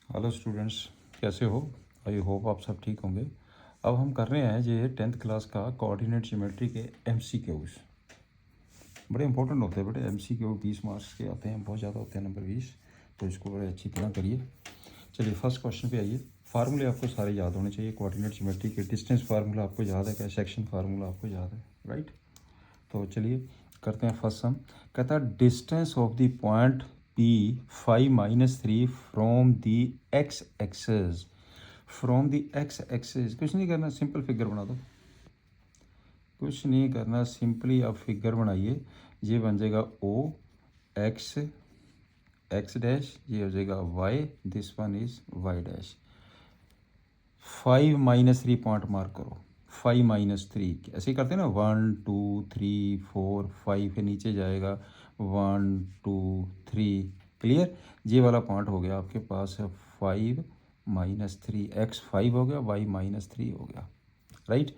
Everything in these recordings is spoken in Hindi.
हेलो स्टूडेंट्स, कैसे हो? आई होप आप सब ठीक होंगे। अब हम कर रहे हैं ये 10th क्लास का कोऑर्डिनेट ज्योमेट्री के MCQs। बड़े इंपॉर्टेंट होते हैं बेटे MCQ, 20 मार्क्स के आते हैं, बहुत ज़्यादा होते हैं, नंबर 20। तो इसको बड़े अच्छी तरह करिए। चलिए फर्स्ट क्वेश्चन पे आइए। फार्मूले आपको सारे याद होने चाहिए कोऑर्डिनेट ज्योमेट्री के। डिस्टेंस फार्मूला आपको याद है क्या? सेक्शन फार्मूला आपको याद है, राइट? तो चलिए करते हैं फर्स्ट सम। कहता है distance of the point P 5-3 from the X axis. From the X axis कुछ नहीं करना, सिंपल फिगर बना दो। कुछ नहीं करना, सिंपली आप फिगर बनाइए। ये बन जाएगा O एक्स एक्स डैश, ये हो जाएगा Y, this one is Y dash. 5-3 point mark करो। 5-3 ऐसे ही करते हैं ना, 1 2 3 4 5 के नीचे जाएगा 1 2 3। क्लियर? ये वाला पॉइंट हो गया आपके पास है 5-3। x 5 हो गया, y -3 हो गया, राइट?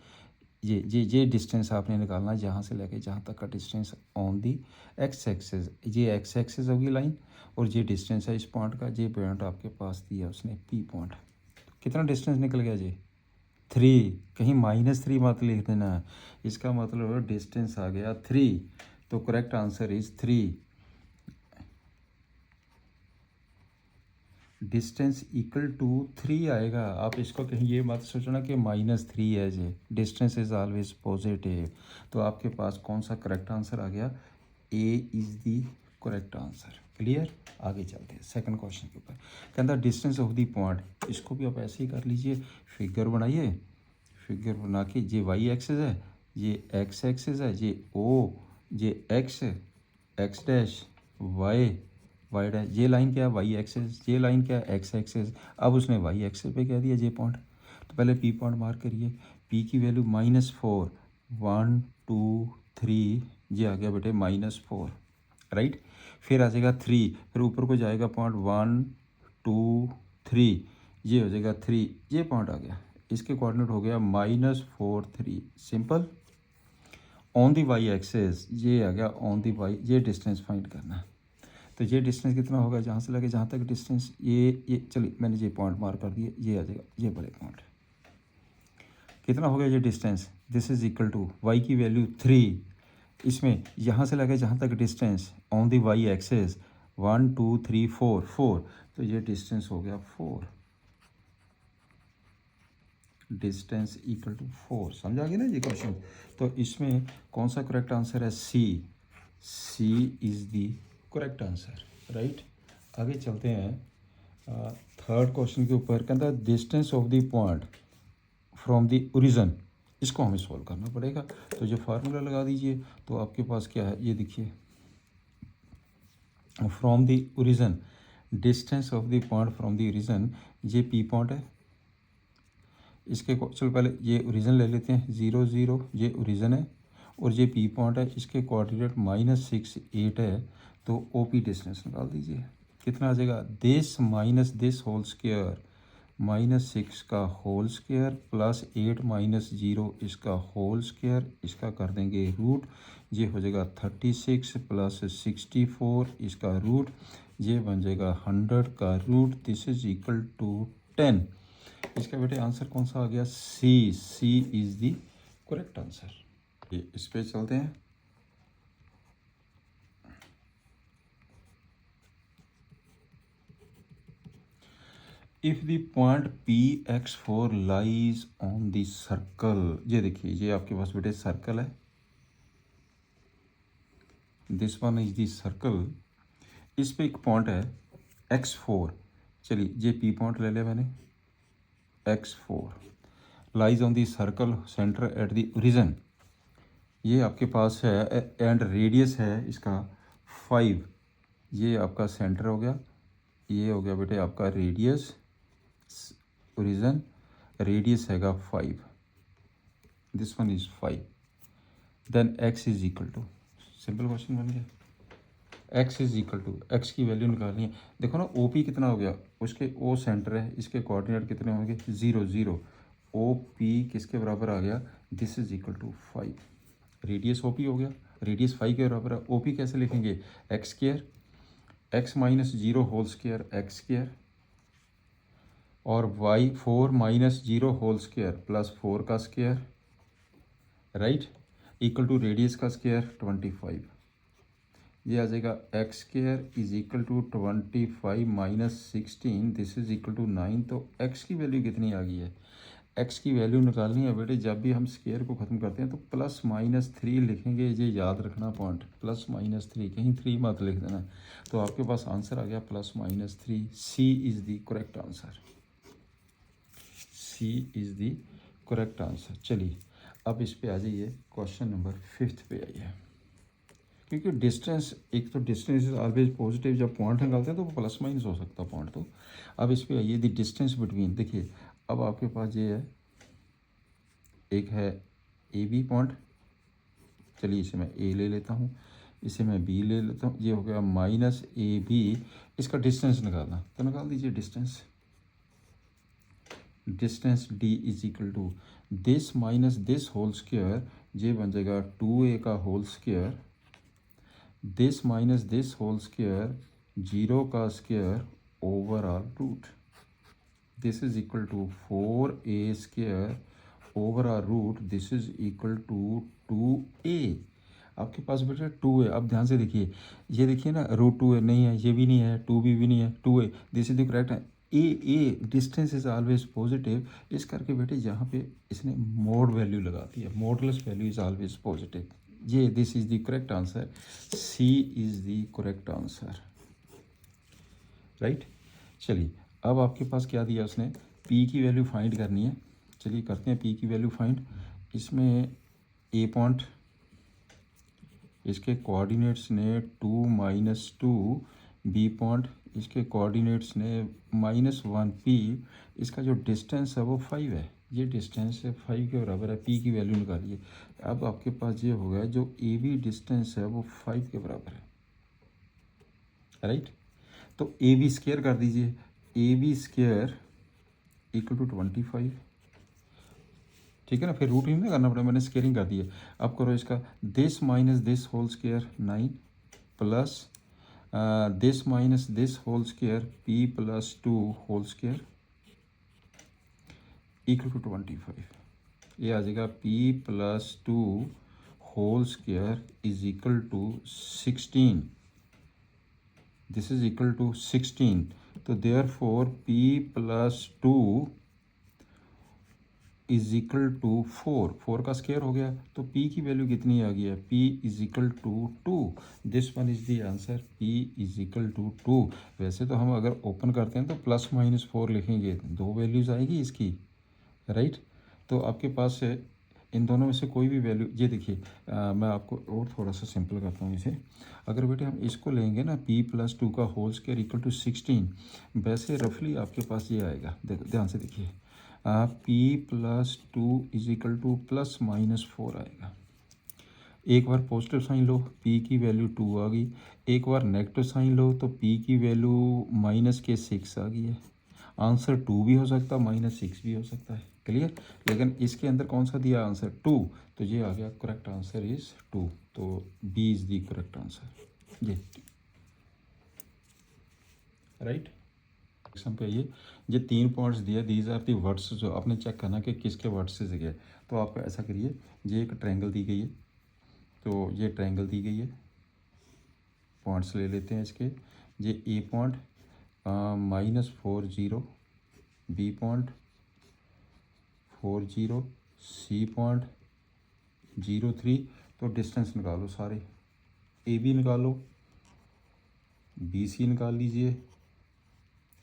ये डिस्टेंस आपने निकालना, जहाँ से लेके जहाँ तक का distance on the X axis. ये एक्स एक्सेस होगी लाइन, और ये डिस्टेंस है इस पॉइंट का। ये पॉइंट आपके पास दिया उसने P पॉइंट। कितना डिस्टेंस निकल गया जी? 3। कहीं -3 मत लिख देना, इसका मतलब डिस्टेंस आ गया 3। तो correct answer is 3। Distance equal to 3 आएगा। आप इसको कहीं ये मत सोचना कि -3 है जी। Distance is always positive. तो आपके पास कौन सा करेक्ट आंसर आ गया? A is the correct answer. Clear? आगे चलते हैं सेकंड क्वेश्चन के ऊपर। कहता डिस्टेंस ऑफ दी पॉइंट, इसको भी आप ऐसे ही कर लीजिए। फिगर बनाइए, फिगर बना के ये वाई एक्सेस है, ये एक्स एक्सेस है, ये ओ, ये X X dash, Y Y dash. ये लाइन क्या है? Y axis. ये लाइन क्या है? X axis. अब उसने वाई एक्सेस पे कह दिया जे पॉइंट। तो पहले पी पॉइंट मार्क करिए। पी की वैल्यू -4, 1 2 3, ये आ गया बेटे -4, राइट? फिर आ जाएगा 3, फिर ऊपर को जाएगा पॉइंट 1 2 3, ये हो जाएगा 3, ये पॉइंट आ गया। इसके कोऑर्डिनेट हो गया -4 3। Simple. On the Y axis ये आ गया ऑन दी वाई, ये डिस्टेंस फाइंड करना है। तो ये डिस्टेंस कितना होगा जहाँ से लगे जहाँ तक डिस्टेंस? ये चलिए मैंने ये पॉइंट मार्क कर दिए, ये आ जाएगा ये बड़े पॉइंट। कितना हो गया ये distance? This is equal to Y की वैल्यू 3। इसमें यहाँ से लगे जहाँ तक distance on the Y axis 1 2 3 4 4, तो ये डिस्टेंस हो गया 4। Distance equal to 4। समझ आ गया ना ये क्वेश्चन? तो इसमें कौन सा करेक्ट आंसर है? C. C is the correct answer, right? आगे चलते हैं थर्ड क्वेश्चन के ऊपर। कहता है distance of the point from the origin. इसको हमें सॉल्व करना पड़ेगा। तो जो फार्मूला लगा दीजिए। तो आपके पास क्या है, ये देखिए, from the origin, distance of the point from the origin, ये पी पॉइंट है। इसके चलो पहले ये ओरिजिन ले लेते हैं, 0 0, ये ओरिजिन है, और ये पी पॉइंट है। इसके कोऑर्डिनेट -6 8 है। तो ओ पी डिस्टेंस निकाल दीजिए। कितना आ जाएगा? This minus this whole square, -6 का होल स्क्वायर प्लस 8 -0 इसका होल स्क्वायर, इसका कर देंगे रूट। ये हो जाएगा 36 प्लस 64 इसका रूट, ये बन जाएगा 100 का root. This is equal to 10। इसका बेटे आंसर कौन सा आ गया? C. C is the correct answer. ये इस पे चलते हैं। If the point Px4 lies on the circle, ये देखिए ये आपके पास बेटे सर्कल है, this one is the circle. इस पे एक पॉइंट है x4। चलिए ये P पॉइंट ले लिया मैंने। x4 lies on the circle centre at the origin. ये आपके पास है, एंड रेडियस है इसका 5। ये आपका सेंटर हो गया, ये हो गया बेटे आपका रेडियस, ओरिजिन, रेडियस हैगा 5, this one is 5। Then x is equal to, simple question बन गया। x is equal to, x की वैल्यू निकालनी है। देखो ना OP कितना हो गया, उसके O सेंटर है, इसके कोऑर्डिनेट कितने होंगे? 0 0। OP किसके बराबर आ गया? This is equal to 5। Radius OP हो गया, रेडियस 5 के बराबर है। OP कैसे लिखेंगे? x square, x -0 whole square, x square और y 4 minus 0 whole square plus 4 का square, right, equal to radius का स्क्वायर 25। ये आ जाएगा x square is equal to 25 minus 16, this is equal to 9। तो एक्स की वैल्यू कितनी आ गई है? एक्स की वैल्यू निकालनी है बेटे, जब भी हम स्क्वायर को ख़त्म करते हैं तो प्लस माइनस 3 लिखेंगे, ये याद रखना पॉइंट, प्लस माइनस 3, कहीं 3 मत लिख देना। तो आपके पास आंसर आ गया plus minus 3। C is the correct answer, C is the correct answer. चलिए अब इस पे आ जाइए, क्वेश्चन नंबर 5 पे आइए। क्योंकि डिस्टेंस, एक तो डिस्टेंस इज ऑलवेज पॉजिटिव, जब पॉइंट निकालते हैं तो वो प्लस माइनस हो सकता है पॉइंट। तो अब इस पे आइए, द डिस्टेंस बिटवीन, देखिए अब आपके पास ये है, एक है ए बी पॉइंट, चलिए इसे मैं ए ले लेता हूँ, इसे मैं बी ले लेता हूँ, ये हो गया माइनस ए बी। इसका डिस्टेंस निकालना, तो निकाल दीजिए distance. Distance D is equal to this minus this whole square, ये बन जाएगा 2a का whole square, this minus this whole square 0 का square over all root, this is equal to 4a square over are root, this is equal to 2a। आपके पास बेटा 2 है, अब ध्यान से देखिए, ये देखिए ना, रूट 2 है, नहीं है, ये भी नहीं है, 2b भी नहीं है, 2a, this is the correct है। ए डिस्टेंस इज ऑलवेज पॉजिटिव, इस करके बेटे यहाँ पे इसने मोड वैल्यू लगा दी है, modulus value is always positive. ये this is the correct answer, C is the correct answer, right. चलिए अब आपके पास क्या दिया उसने, पी की वैल्यू फाइंड करनी है। चलिए करते हैं पी की वैल्यू फाइंड। इसमें ए पॉइंट, इसके कोऑर्डिनेट्स ने 2 माइनस 2, बी पॉइंट इसके कोऑर्डिनेट्स ने -1 पी, इसका जो डिस्टेंस है वो 5 है, ये डिस्टेंस है 5 के बराबर है, पी की वैल्यू निकालिए। अब आपके पास ये हो गया, जो ए बी डिस्टेंस है वो 5 के बराबर है, राइट। तो ए बी स्क्वायर कर दीजिए, A B square equal to 25, ठीक है ना, फिर रूट ही नहीं करना पड़ेगा, मैंने स्केयरिंग कर दी है। अब करो इसका this minus this whole square 9 plus this minus this whole square P plus 2 whole square equal to 25। ये आ जाएगा P plus 2 whole square is equal to 16, this is equal to 16। तो therefore P plus 2 is equal to 4 का स्क्वायर हो गया, तो p की वैल्यू कितनी आ गई है, p is equal to 2, this one is the answer, p is equal to 2। वैसे तो हम अगर ओपन करते हैं तो प्लस माइनस 4 लिखेंगे, दो वैल्यूज आएगी इसकी, राइट। तो आपके पास है इन दोनों में से कोई भी वैल्यू, ये देखिए मैं आपको और थोड़ा सा सिंपल करता हूँ इसे। अगर बेटे हम इसको लेंगे ना, p प्लस 2 का होल स्क्वायर इक्वल टू 16, वैसे रफली आपके पास ये आएगा, देखो ध्यान से देखिए, p plus 2 is equal two plus minus 4 आएगा। एक बार पॉजिटिव साइन लो, p की वैल्यू 2 आ गई, एक बार नेगेटिव साइन लो तो p की वैल्यू माइनस के 6 आ गई है। आंसर 2 भी हो सकता है, -6 भी हो सकता है, क्लियर। लेकिन इसके अंदर कौन सा दिया आंसर, 2, तो ये आ गया करेक्ट आंसर इज 2, तो B is the correct answer, ये राइट। एग्जाम पे ये 3 पॉइंट्स दिए, दीज आर दी वर्ड्स, जो आपने चेक करना कि किसके वर्ड्स से गए। तो आप ऐसा करिए, ये एक ट्रायंगल दी गई है, तो ये ट्रायंगल दी गई है, पॉइंट्स ले लेते हैं इसके। ये A point -40, B point 40, C point 03। तो डिस्टेंस निकालो सारे, ए बी निकालो, बी सी निकाल लीजिए,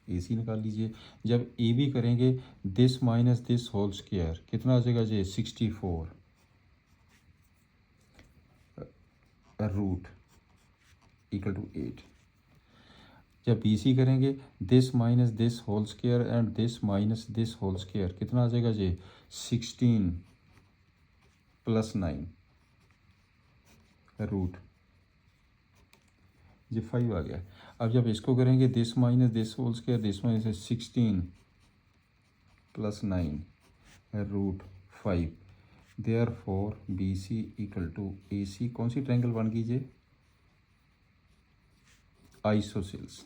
ए सी निकाल लीजिए। जब ए बी करेंगे, this minus this whole square कितना आ जाएगा जी, 64 रूट इक्वल टू 8। जब बी सी करेंगे, this minus this whole square and this minus this whole square कितना आ जाएगा जी, 16 प्लस 9 रूट, ये 5 आ गया। अब जब इसको करेंगे, this minus this whole square, this minus 16 plus 9 root 5, therefore B C equal to A C. कौन सी ट्रायंगल बन कीजिए, आइसोसेल्स।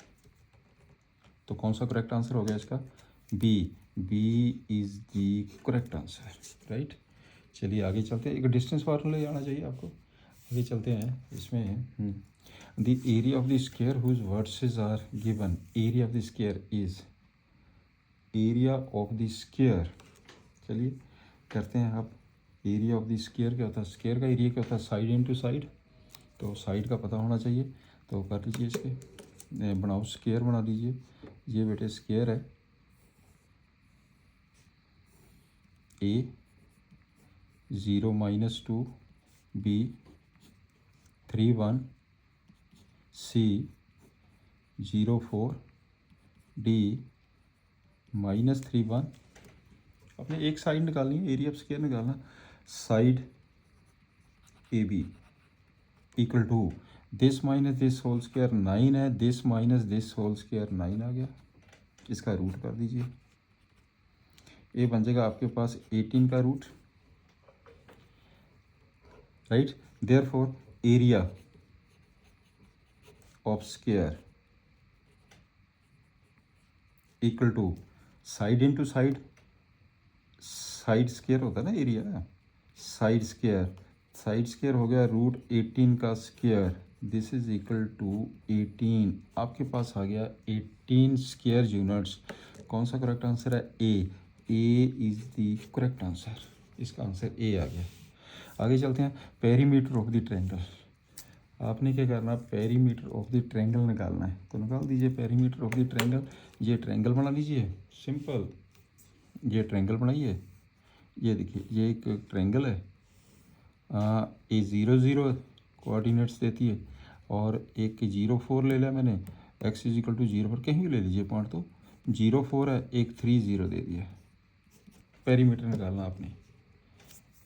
तो कौन सा करेक्ट आंसर हो गया इसका, B, B is the correct answer, right. चलिए आगे चलते हैं, एक डिस्टेंस फार्मूला आना चाहिए आपको। आगे चलते हैं इसमें। The area of the square whose vertices are given, area of the square is, area of the square, चलिए करते हैं आप। एरिया ऑफ द स्क्वायर क्या होता है, स्क्वायर का एरिया क्या होता है, साइड इनटू साइड, तो साइड का पता होना चाहिए। तो कर लीजिए इसके, बनाओ स्क्वायर बना लीजिए, ये बेटे स्क्वायर है, ए 0-2, बी 3-1, सी 0-4, डी -3-1। अपने एक साइड निकालनी है, एरिया ऑफ स्क्वायर निकालना, side A B equal to this minus this whole square 9 है, this minus this whole square 9 आ गया, इसका रूट कर दीजिए, ए बन जाएगा आपके पास 18 का root, right. Therefore area of square equal to side into side, side square होता है ना area, side square, side square हो गया रूट 18 का square, this is equal to 18, आपके पास आ गया 18 स्क्वायर यूनिट्स। कौन सा करेक्ट आंसर है, A is the correct answer, इसका आंसर ए आ गया। आगे चलते हैं, पेरीमीटर ऑफ द ट्रायंगल, आपने क्या करना, पेरीमीटर ऑफ द ट्रायंगल निकालना है, तो निकाल दीजिए पेरीमीटर ऑफ द ट्रायंगल। ये ट्रायंगल बना लीजिए, सिंपल, ये ट्रायंगल बनाइए, ये देखिए ये एक ट्रायंगल है, ए 0-0 कोऑर्डिनेट्स देती है, और एक 0-4 ले लिया मैंने, एक्स इज इक्वल टू 0-4, कहीं भी ले लीजिए पॉइंट, तो 0-4 है, एक 3-0 दे दिया। पेरीमीटर निकालना आपने,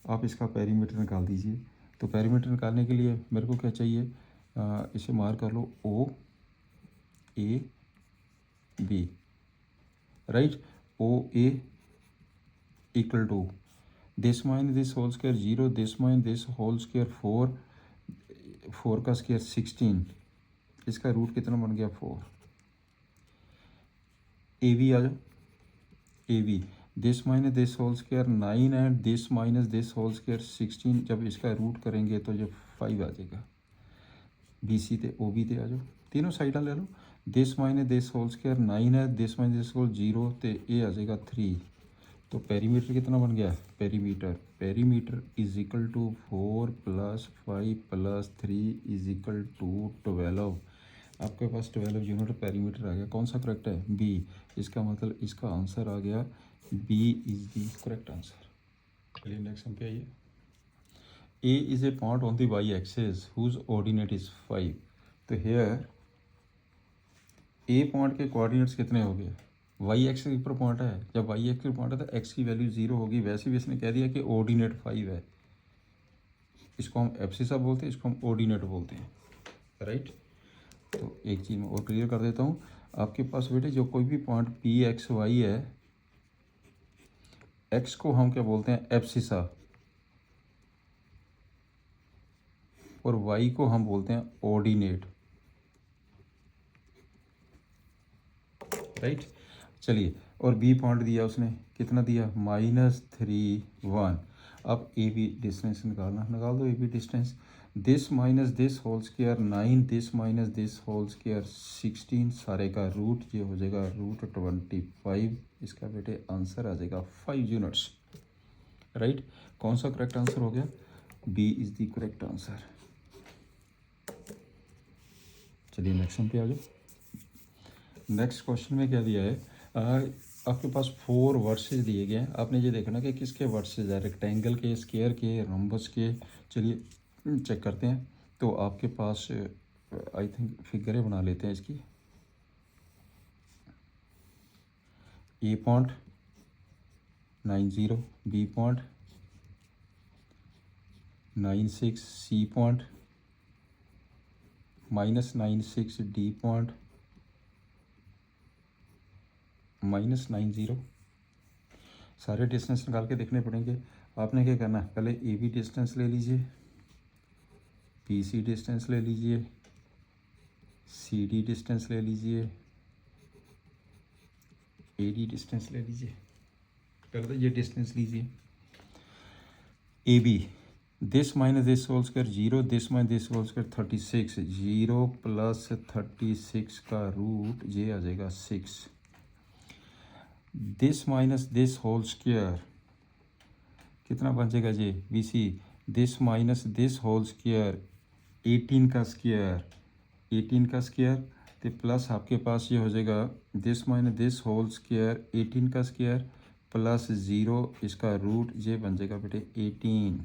आप इसका पेरीमीटर निकाल दीजिए। तो पेरीमीटर निकालने के लिए मेरे को क्या चाहिए, इसे मार्क कर लो O A B, right. O A equal to this minus this whole square 0, this minus this whole square 4, 4 का स्क्वायर 16, इसका रूट कितना बन गया 4। ए बी आ जाओ, A B this minus this whole square 9 and this minus this whole square 16, जब इसका रूट करेंगे तो जो 5 आ जाएगा। बी सी ते ओ बी ते आ जाओ, तीनों साइडा ले लो, this minus this whole square 9 है, दिस माइनस दिस होल 0, तो ये आ जाएगा 3। तो पेरीमीटर कितना बन गया, perimeter is equal to 4 + 5 + 3 is equal to 12, आपके पास 12 यूनिट पेरीमीटर आ गया। कौन सा करेक्ट है, बी, इसका मतलब इसका आंसर आ गया B is the correct answer. चलिए नेक्स्ट हम पे आइए, A is a point on the y axis whose ordinate is 5, तो हेयर ए पॉइंट के कोऑर्डिनेट्स कितने हो गए, वाई एक्स के ऊपर पॉइंट है, जब वाई एक्स पर पॉइंट है तो एक्स की वैल्यू 0 होगी, वैसे भी इसने कह दिया कि ऑर्डिनेट 5 है, इसको हम एब्सिसा बोलते हैं, इसको हम ऑर्डिनेट बोलते हैं, राइट। तो एक चीज़ मैं और क्लियर कर देता हूँ, आपके पास बेटे जो कोई भी पॉइंट पी एक्स वाई है, एक्स को हम क्या बोलते हैं एब्सिसा, और वाई को हम बोलते हैं ऑर्डिनेट, राइट। चलिए, और बी पॉइंट दिया उसने, कितना दिया -3-1, अब ए बी डिस्टेंस निकाल दो A B distance, this minus this whole square 9, this minus this whole square 16, सारे का रूट ये हो जाएगा √25, इसका बेटे आंसर आ जाएगा 5 यूनिट्स, राइट। कौन सा करेक्ट आंसर हो गया, B is the correct answer. चलिए नेक्स्ट पे आ जाओ, नेक्स्ट क्वेश्चन में क्या दिया है, आपके पास 4 वर्सेज दिए गए हैं, आपने ये देखना कि किसके वर्सेज है, रेक्टेंगल के, स्क्वायर के, रम्बस के। चलिए चेक करते हैं, तो आपके पास आई थिंक फिगरें बना लेते हैं इसकी, A point 90, B point 96, C point -96, D point -90, सारे डिस्टेंस निकाल के देखने पड़ेंगे। आपने क्या करना है, पहले ए बी डिस्टेंस ले लीजिए, पी सी डिस्टेंस ले लीजिए, सी डी डिस्टेंस ले लीजिए, ए डी डिस्टेंस ले लीजिए, पहले तो ये डिस्टेंस लीजिए A B, this minus this whole square 0, this minus this whole square 36, 0 plus 36 का रूट ये आ जाएगा 6, this minus this whole square कितना बन जाएगा जी B C, this minus this whole square 18 का स्क्वायर, 18 का स्क्वायर तो प्लस आपके पास ये हो जाएगा this minus this whole square 18 का स्क्वायर प्लस 0 इसका रूट ये बन जाएगा बेटे 18,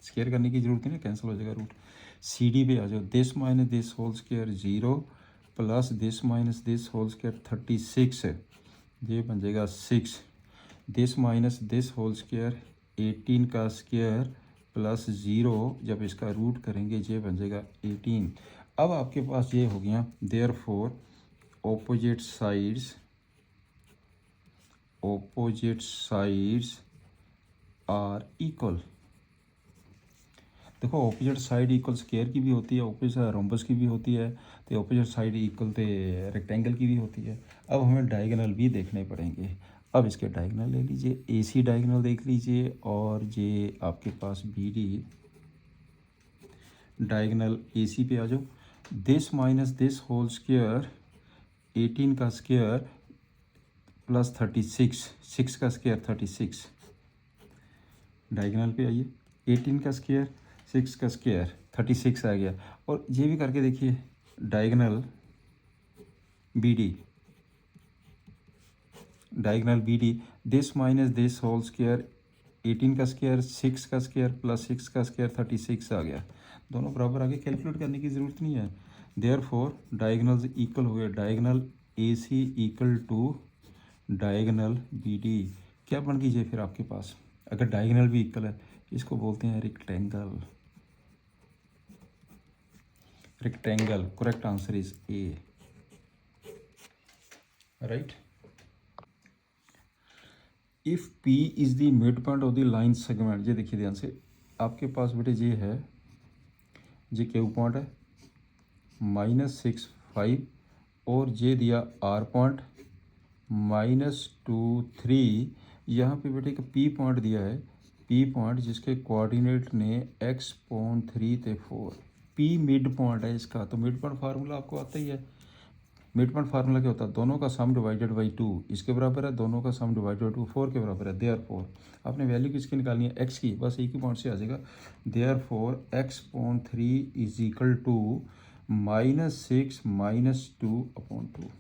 स्क्वायर करने की जरूरत नहीं है, कैंसिल हो जाएगा रूट। सी डी पे आ जाओ, this minus this whole square 0 plus this minus this whole square 36 ये बन जाएगा 6, this minus this whole square 18 का स्क्वायर प्लस 0 जब इसका रूट करेंगे ये बन जाएगा 18। अब आपके पास ये हो गया therefore opposite sides are equal. देखो ऑपोजिट साइड इक्वल स्क्वायर की भी होती है, ऑपोजिट रोम्बस की भी होती है, तो ऑपोजिट साइड इक्वल तो रेक्टेंगल की भी होती है। अब हमें डायगोनल भी देखने पड़ेंगे। अब इसके डायगोनल ले लीजिए, ए सी डायगोनल देख लीजिए और ये आपके पास B D diagonal A C पे आ जाओ, this minus this whole square 18 का स्क्वायर प्लस 36, 6 का स्क्वायर 36, डायगोनल पे आइए, 18 का स्क्वायर 6 का स्क्वायर 36 आ गया। और ये भी करके देखिए diagonal B D, diagonal B D this minus this whole square 18 का स्क्वायर 6 का स्क्वायर प्लस 6 का स्क्वायर 36 आ गया, दोनों बराबर आगे, कैलकुलेट करने की ज़रूरत नहीं है। देयरफॉर डायगोनल्स इक्वल हो गए, diagonal A C equal to diagonal B D, क्या बन गई फिर आपके पास, अगर डायगोनल भी इक्वल है इसको बोलते हैं rectangle, rectangle, correct answer is a, right. If P is the mid point of the line segment, ये देखिए ध्यान से, आपके पास बेटे ये है, ये क्यू पॉइंट है -6 5 और ये दिया आर पॉइंट -2 3, यहाँ पे बेटे एक पी पॉइंट दिया है, पी पॉइंट जिसके कोऑर्डिनेट ने x.3 थे 4, पी मिड पॉइंट है इसका, तो मिड पॉइंट फार्मूला आपको आता ही है। मिड पॉइंट फार्मूला क्या होता है, दोनों का सम डिवाइडेड बाई 2 इसके बराबर है, दोनों का सम डिवाइडेड बाई 2 4 के बराबर है। देयरफॉर आपने वैल्यू किसकी निकालनी है, x की, बस एक ही पॉइंट से आ जाएगा। Therefore x.3 is equal to -6 -2/2,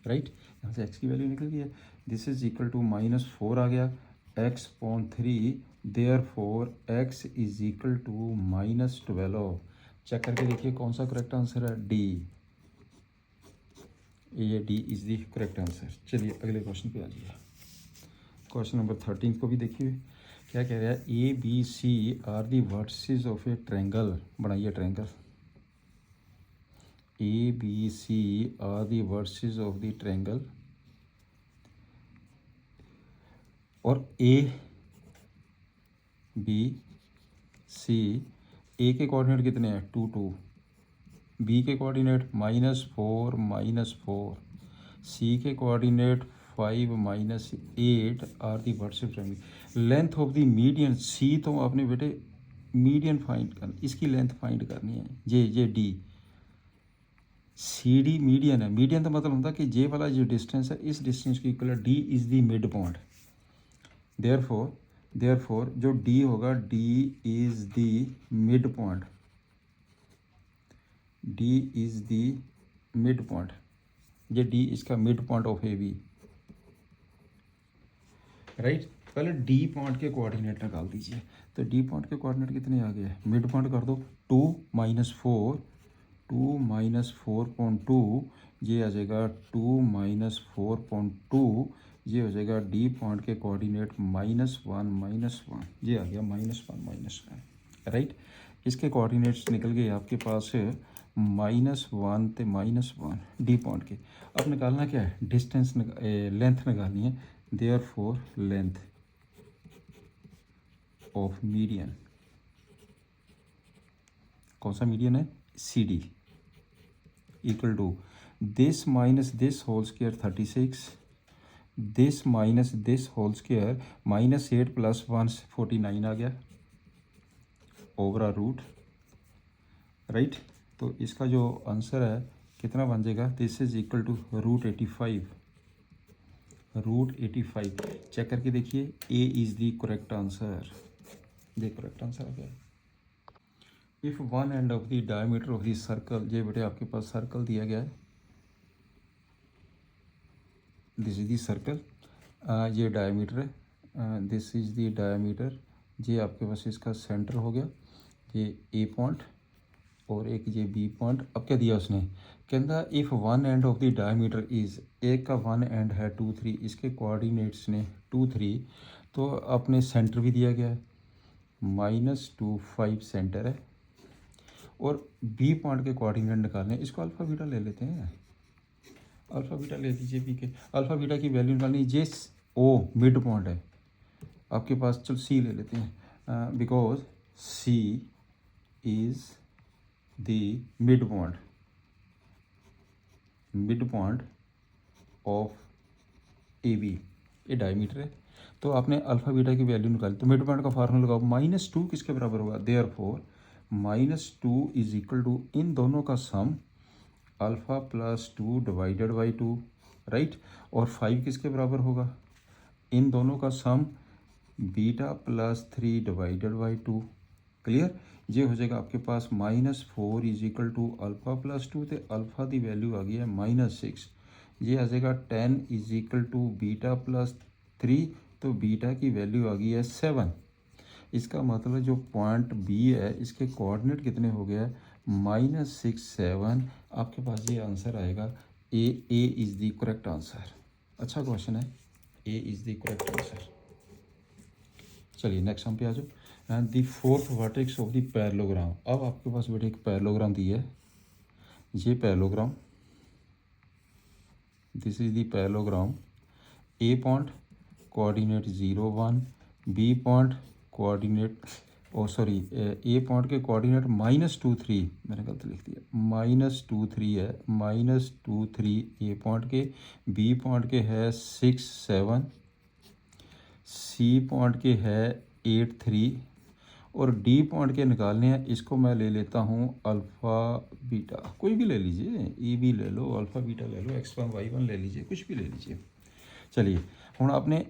right. यहाँ से x की वैल्यू निकल गई है, दिस इज इक्वल टू -4 आ गया x.3, therefore x is equal to -12। Check करके देखिए कौन सा करेक्ट आंसर है, डी, ये D is the correct answer. चलिए अगले क्वेश्चन पे आ जाइए, क्वेश्चन नंबर 13 को भी देखिए क्या कह रहा है, A B C are the vertices of a triangle, बनाइए triangle, A B C are the vertices of the triangle और ए बी सी, ए के कोऑर्डिनेट कितने हैं 2 2, बी के कोऑर्डिनेट -4 -4, सी के coordinate 5 -8 are the vertices triangle. Length of the median, C तो आपने बेटे मीडियन फाइंड करना, इसकी लेंथ फाइंड करनी है, जे डी, सी डी मीडियन है, मीडियन तो मतलब होता है कि जे वाला जो डिस्टेंस है इस डिस्टेंस की इक्वल है, D is the mid point. Therefore जो डी होगा, D is the mid point, D is the mid point, ये डी इसका mid point of A B, right. पहले डी पॉइंट के कोऑर्डिनेट निकाल दीजिए, तो डी पॉइंट के कोऑर्डिनेट कितने आ गए, मिड पॉइंट कर दो 2 -4, 2 -4.2, ये आ जाएगा 2 -4.2, ये हो जाएगा डी पॉइंट के कोऑर्डिनेट -1 ये आ गया -1 राइट। इसके कोऑर्डिनेट्स निकल गए आपके पास -1 ते -1 डी पॉइंट के। अब निकालना क्या है, डिस्टेंस लेंथ निकालनी है, देयरफॉर लेंथ ऑफ मीडियन, कौन सा मीडियन है, C D, equal to this minus this whole square 36, this minus this whole square -8 + 1 49 आ गया ओवर आ रूट, राइट। तो इसका जो आंसर है कितना बन जाएगा, this is equal to √85, √85। Check करके देखिए, A is the correct answer, ये करेक्ट आंसर आ गया। If one end of the diameter of the circle, ये बेटे आपके पास सर्कल दिया गया है, दिस इज द सर्कल, ये डायमीटर है, दिस इज द डायमीटर, ये आपके पास इसका सेंटर हो गया, ये ए पॉइंट और एक ये बी पॉइंट। अब क्या दिया उसने, कहता if one end of the diameter is, एक का वन एंड है 2 3, इसके कोऑर्डिनेट्स ने 2 3, तो अपने सेंटर भी दिया गया है -2 5 सेंटर है, और बी पॉइंट के कोऑर्डिनेट निकालने हैं। इसको अल्फ़ा बीटा ले लेते हैं, अल्फ़ा बीटा ले लीजिए, बी के अल्फ़ा बीटा की वैल्यू निकालनी, जे ओ मिड पॉइंट है आपके पास, चलो सी ले लेते हैं, because C is the mid point of A B, ये डायमीटर है। तो आपने अल्फ़ा बीटा की वैल्यू निकाली, तो मिड पॉइंट का फार्मूला लगाओ, -2 किसके बराबर होगा, देयरफॉर -2 इज इक्वल टू इन दोनों का सम अल्फ़ा +2 डिवाइडेड बाई 2, राइट। और 5 किसके बराबर होगा, इन दोनों का सम बीटा +3 डिवाइडेड बाई 2, क्लियर। ये हो जाएगा आपके पास -4 इज इक्वल टू अल्फ़ा +2, तो अल्फ़ा की वैल्यू आ गई है -6, ये आ जाएगा 10 इज इक्वल टू बीटा +3, तो बीटा की वैल्यू आ गई है 7। इसका मतलब जो पॉइंट बी है इसके कोऑर्डिनेट कितने हो गया है, -6 7, आपके पास ये आंसर आएगा, A is the correct answer. अच्छा क्वेश्चन है, A is the correct answer. चलिए नेक्स्ट हम पे आ जाओ, and the fourth vertex of the parallelogram. अब आपके पास बेटे एक पैरेललोग्राम दी है, ये parallelogram, this is the parallelogram, A point coordinate 0 1, B point coordinate, oh sorry, A point के कोऑर्डिनेट -2 3, मैंने गलत लिख दिया, -2 3 है, -2 3 ए पॉइंट के, बी पॉइंट के है 6 7, सी पॉइंट के है 8 3, और डी पॉइंट के निकालने हैं। इसको मैं ले लेता हूँ अल्फ़ा बीटा, कोई भी ले लीजिए, ई भी ले लो, अल्फ़ा बीटा ले लो, x1 y1 ले लीजिए, कुछ भी ले लीजिए। चलिए हूँ आपने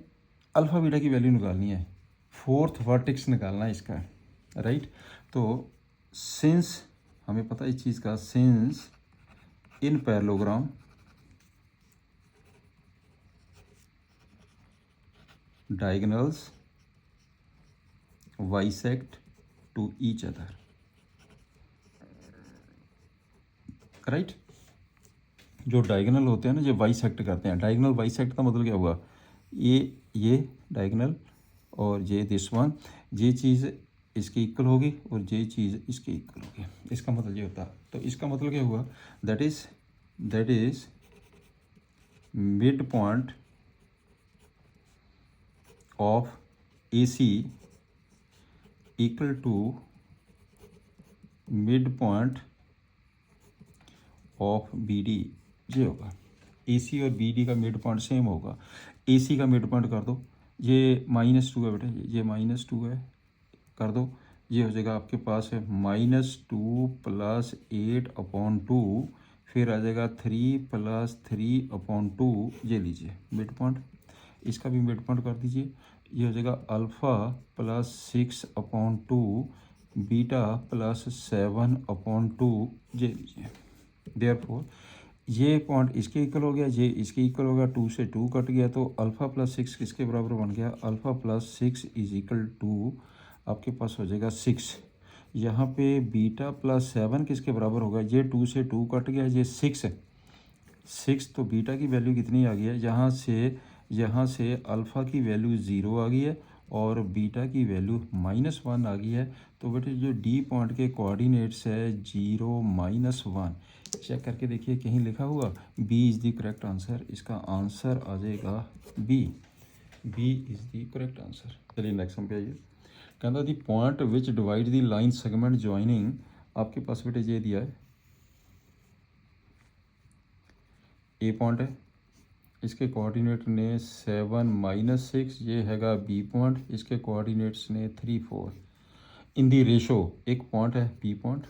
अल्फ़ा बीटा की वैल्यू निकालनी है, फोर्थ वर्टेक्स निकालना है इसका, राइट। तो सिंस हमें पता है इस चीज़ का, since in parallelogram diagonals bisect to each other, right. जो डायगोनल होते हैं ना, जो बाइसेक्ट करते हैं, डायगोनल बाइसेक्ट का मतलब क्या हुआ, ये डायगोनल और ये दिस वन, ये चीज़ इसके इक्वल होगी और ये चीज़ इसके इक्वल होगी, इसका मतलब ये होता है। तो इसका मतलब क्या हुआ, that is mid point of A C equal to mid point of B D, ये होगा। ए सी और बी डी का मिड पॉइंट सेम होगा। ए सी का मिड पॉइंट कर दो, ये -2 है बेटा, ये -2 है, कर दो, ये हो जाएगा आपके पास है -2 + 8/2, फिर आ जाएगा 3 + 3/2, ये लीजिए मिड पॉइंट, इसका भी मिड पॉइंट कर दीजिए, ये हो जाएगा अल्फ़ा +6/2, बीटा +7/2, ये लीजिए। देयरफॉर ये पॉइंट इसके इक्वल हो गया, ये इसके इक्वल हो गया, 2 से 2 कट गया, तो अल्फ़ा +6 किसके बराबर बन गया, अल्फ़ा +6 इज इक्वल टू आपके पास हो जाएगा 6। यहाँ पे बीटा +7 किसके बराबर होगा, ये 2 से 2 कट गया, ये 6 है, 6, तो बीटा की वैल्यू कितनी आ गई है, यहाँ से अल्फ़ा की वैल्यू 0 आ गई है और बीटा की वैल्यू -1 आ गई है। तो बेटे जो डी पॉइंट के कोऑर्डिनेट्स है 0 -1, चेक करके देखिए कहीं लिखा हुआ, B is the correct answer, इसका आंसर आ जाएगा B is the correct answer. चलिए नेक्स्ट हम पे आइए, कहता the point which divide the line segment joining, आपके पास बेटे ये दिया है, ए पॉइंट है, इसके कोऑर्डिनेट ने 7 - 6, ये हैगा बी पॉइंट, इसके कोऑर्डिनेट्स ने 3 4। इन दी रेशो एक पॉइंट है बी पॉइंट,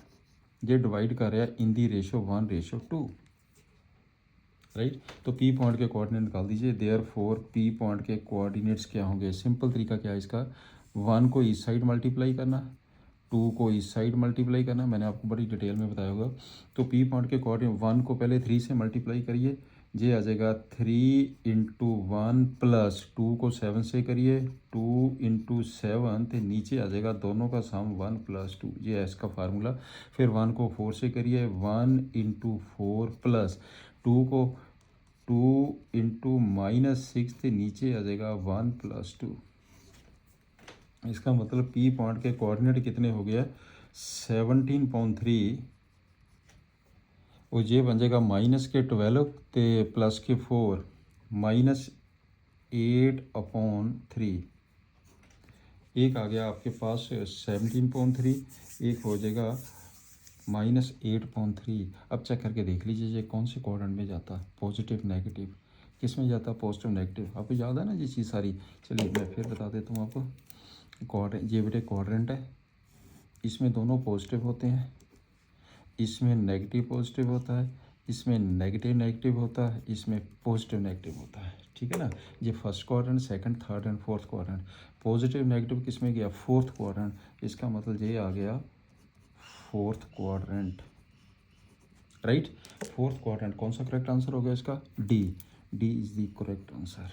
ये डिवाइड कर रहा है इन दी रेशो 1:2, राइट। तो पी पॉइंट के कोऑर्डिनेट निकाल दीजिए। देयरफॉर पी पॉइंट के कोऑर्डिनेट्स क्या होंगे? सिंपल तरीका क्या है इसका, 1 को इस साइड मल्टीप्लाई करना, 2 को इस साइड मल्टीप्लाई करना, मैंने आपको बड़ी डिटेल में बताया होगा। तो पी पॉइंट के कोऑर्डिनेट 1 को पहले 3 से मल्टीप्लाई करिए, ये आ जाएगा 3 × 1 प्लस 2 को 7 से करिए, 2 × 7, तो नीचे आ जाएगा दोनों का सम 1 + 2, ये है इसका फार्मूला। फिर 1 को 4 से करिए, 1 × 4 प्लस 2 को 2 × -6, तो नीचे आ जाएगा 1 + 2। इसका मतलब पी पॉइंट के कोऑर्डिनेट कितने हो गया? 17.3, और ये बन जाएगा -12 ते +4, -8/3। एक आ गया आपके पास 17.3, एक हो जाएगा -8/3। अब चेक करके देख लीजिए ये कौन से क्वाड्रेंट में जाता है, पॉजिटिव नेगेटिव, किस में जाता है? Positive negative. आपको याद है ना ये चीज़ सारी? चलिए मैं फिर बता देता हूँ आपको। क्वाड्रेंट, ये बेटे क्वाड्रेंट है, इसमें दोनों पॉजिटिव होते हैं, इसमें नेगेटिव पॉजिटिव होता है, इसमें नेगेटिव नेगेटिव होता है, इसमें पॉजिटिव नेगेटिव होता है, ठीक है ना। ये first quadrant, second, third and fourth quadrant. Positive negative किस में गया? Fourth quadrant. इसका मतलब ये आ गया fourth quadrant, right. Fourth quadrant कौन सा करेक्ट आंसर हो गया इसका? D. D is the correct answer.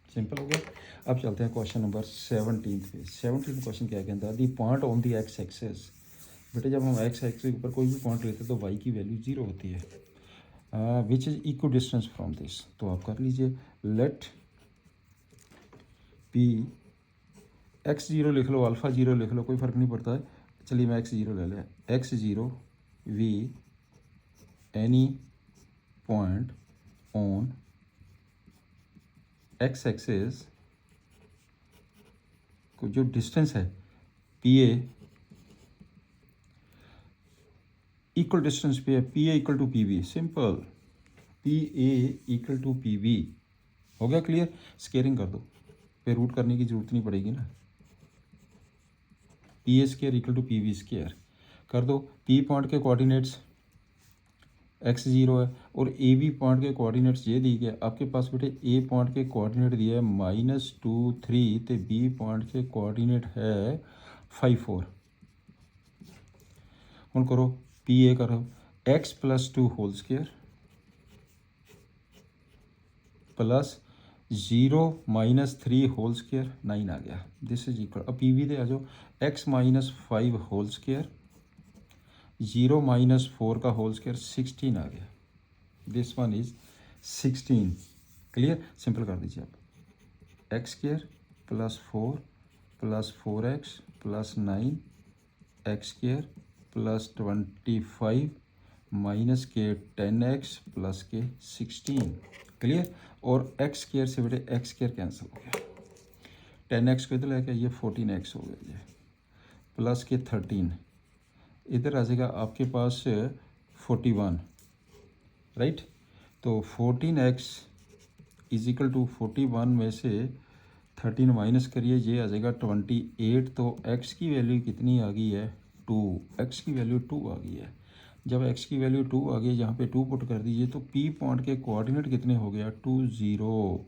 Simple हो गया। अब चलते हैं क्वेश्चन नंबर 17 पे। 17 क्वेश्चन क्या कहता है? The point on the X axis. बेटे जब हम एक्स एक्सिस के ऊपर कोई भी पॉइंट लेते हैं तो वाई की वैल्यू 0 होती है। विच इज़ इक्व डिस्टेंस फ्रॉम दिस। तो आप कर लीजिए, लेट पी x0 लिख लो, अल्फ़ा 0 लिख लो, कोई फ़र्क नहीं पड़ता है। चलिए मैं x0 ले लें। x0 we any point on X axis को जो डिस्टेंस है पी ए इक्वल डिस्टेंस पे है, P A equal to P B. Simple, P A equal to P B. हो गया क्लियर? स्केयरिंग कर दो, पे रूट करने की जरूरत नहीं पड़ेगी ना। P A square equal to P B square कर दो। पी पॉइंट के कोऑर्डिनेट्स x0 है और ए बी पॉइंट के कोऑर्डिनेट्स ये दी गए आपके पास। बेटे ए पॉइंट के कोऑर्डिनेट दिए है -2 3, तो बी पॉइंट के कोऑर्डिनेट है 5 4। हूँ करो पी ए करो x + 2 whole square plus 0 - 3 whole square, 9 आ गया। This is equal. अब पी बी दे आ जाओ, x - 5 होल स्केयर, 0 - 4 का होल स्केयर, 16 आ गया। This one is 16। Clear? Simple कर दीजिए आप। X square +4 + 4x + 9 x square +25 -के 10x + के 16। क्लियर? और एक्स स्केयर से बेटे एक्स स्केयर कैंसिल हो गया, 10x को इधर लेके ये 14x हो गया, ये प्लस के 13 इधर आ जाएगा आपके पास 41, राइट। तो 14x इज इक्वल टू 41 में से 13 माइनस करिए, ये आ जाएगा 28। तो x की वैल्यू कितनी आ गई है? 2। x की वैल्यू 2 आ गई है। जब x की वैल्यू 2 आ गई, यहाँ पे 2 पुट कर दीजिए, तो p पॉइंट के कोऑर्डिनेट कितने हो गया? 2 0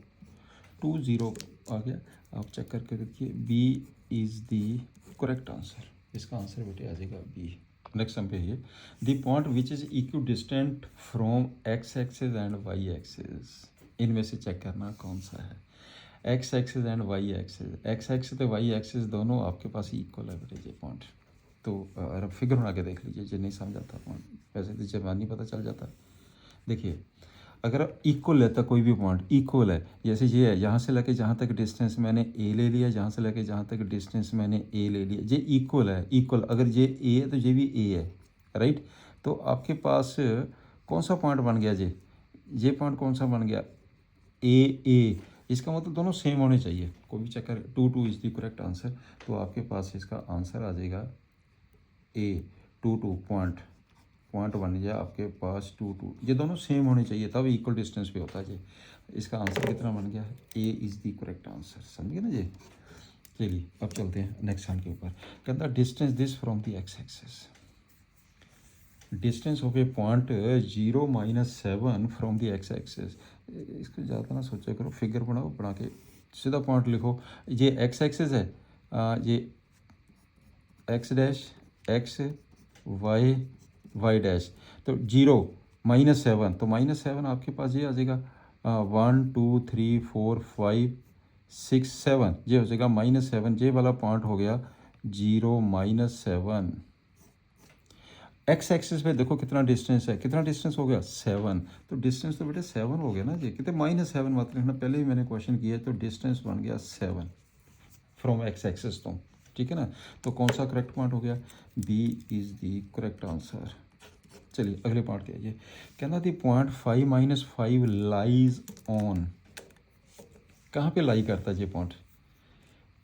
2 0 आ गया। आप चेक करके देखिए, b is the correct answer. इसका आंसर बेटे आ जाएगा b। नेक्स्ट हम पे है the point which is equidistant from X axis and Y axis. इनमें से चेक करना कौन सा है। X axis and Y axis, X axis तो वाई एक्सिस दोनों आपके पास इक्वल है बेटे ये पॉइंट। तो अगर फिगर बना के देख लीजिए, जो नहीं समझ आता पॉइंट, वैसे तो जबानी पता चल जाता है। देखिए अगर इक्वल है तो कोई भी पॉइंट इक्वल है, जैसे ये है, यहाँ से लेके जहाँ तक डिस्टेंस मैंने ए ले लिया, जहाँ से लेके जहाँ तक डिस्टेंस मैंने ए ले लिया, ये इक्वल है। इक्वल अगर ये ए है तो ये भी ए है, राइट। तो आपके पास कौन सा पॉइंट बन गया? ये पॉइंट कौन सा बन गया? ए। इसका मतलब दोनों सेम होने चाहिए। कोई भी चक्कर 2 2 इज़ द करेक्ट आंसर। तो आपके पास इसका आंसर आ जाएगा ए, 2 2 पॉइंट पॉइंट बन गया आपके पास 2 2, ये दोनों सेम होने चाहिए तब इक्वल डिस्टेंस पे होता है जी। इसका आंसर कितना बन गया है, A is the correct answer, समझ गए ना जी। चलिए अब चलते हैं नेक्स्ट वन के ऊपर। कहता distance this from the x axis, distance of A point 0 - 7 from the x axis. इसको ज़्यादा ना सोचा करो, फिगर बनाओ, बना के सीधा पॉइंट लिखो। ये एक्स एक्सिस है, ये X dash X Y Y dash, तो 0 - 7, तो -7 आपके पास ये आ जाएगा 1 2 3 4 5 6 7, ये हो जाएगा -7, ये वाला पॉइंट हो गया 0 - 7। एक्स एक्सिस पे देखो कितना डिस्टेंस है, कितना डिस्टेंस हो गया 7, तो डिस्टेंस तो बेटे 7 हो गया ना जी, कितने -7 मत लिखना, पहले ही मैंने क्वेश्चन किया तो डिस्टेंस बन गया 7 फ्रॉम एक्स एक्सिस तो, ठीक है ना। तो कौन सा करेक्ट पॉइंट हो गया, B is the correct answer. चलिए अगले पॉइंट के आइए। कहना दी पॉइंट 5 - 5 लाइज ऑन, कहाँ पे लाई करता है ये पॉइंट,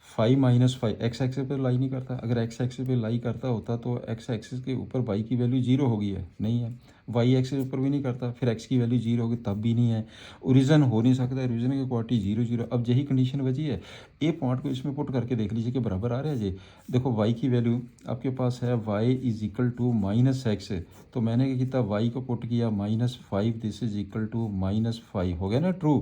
5 - 5 एक्स एक्सिस पे लाई नहीं करता। अगर एक्स एक्सिस पे लाई करता होता तो एक्स एक्सिस के ऊपर वाई की वैल्यू 0 होगी है, नहीं है। वाई एक्सिस ऊपर भी नहीं करता, फिर एक्स की वैल्यू 0 होगी तब भी नहीं है। ओरिजन हो नहीं सकता, ओरिजन की क्वालिटी 0 0। अब यही कंडीशन बची है, ए पॉइंट को इसमें पुट करके देख लीजिए कि बराबर आ रहा है जी। देखो वाई की वैल्यू आपके पास है Y is equal to -x, तो मैंने क्या किया, वाई को पुट किया -5, दिस इज इक्वल टू -5, हो गया ना ट्रू।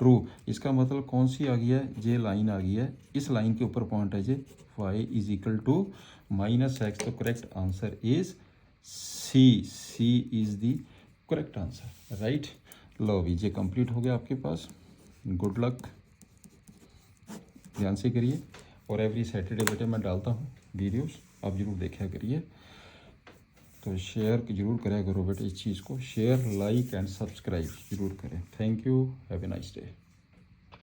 ट्रू, इसका मतलब कौन सी आ गई है, ये लाइन आ गई है, इस लाइन के ऊपर पॉइंट है जी, y is equal to -x, तो correct answer is C is the correct answer, right. लो भी ये कंप्लीट हो गया आपके पास, गुड लक, ध्यान से करिए। और एवरी सैटरडे बेटे मैं डालता हूँ वीडियोस, आप जरूर देखा करिए। तो शेयर जरूर करें करो बेटे, इस चीज़ को शेयर लाइक एंड सब्सक्राइब जरूर करें। Thank you, have a nice day.